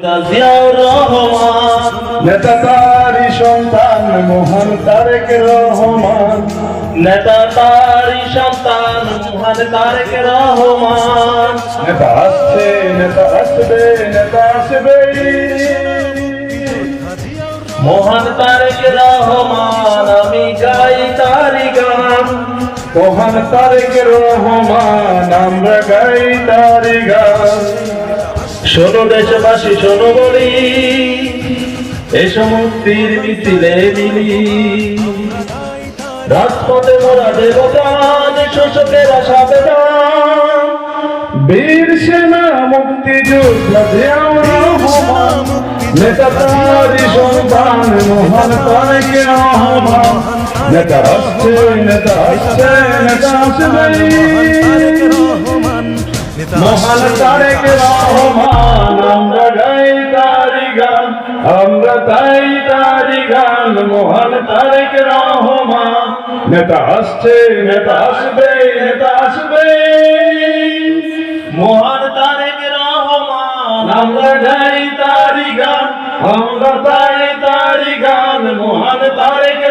জিয়াউর রহমান, নেতা তারি সন্তান মহান তারেক রহমান, নেতা তারি সন্তান মহান তারেক রহমান। নেতা আসছে নেতা আসবে নেতা আসবে, মহান তারেক রহমান আমি গাই তারি গান। মহান তারেক রহমান আমরা গাই তারি গান। শোনো দেশবাসী শোনো বলি, এসো মুক্তির মিছিলে মিলি। রাজপথে মোরা দেব গান, শোষকেরা সাবধান। বীর সেনা মুক্তিযোদ্ধা জিয়াউর রহমান, নেতা তারি সন্তান মহান তারেক রহমান। নেতা আসছে নেতা আসছে নেতা আসবে, মহান তারেক রহমান আমরা গাই তারি গান। আমরা তাই তারি গান মহান তারেক রহমান। নেতা আসছে নেতা আসবে নেতা আসবে, মহান তারেক রহমান আমরা গাই তারি গান। আমরা তাই তারি গান মহান তারেক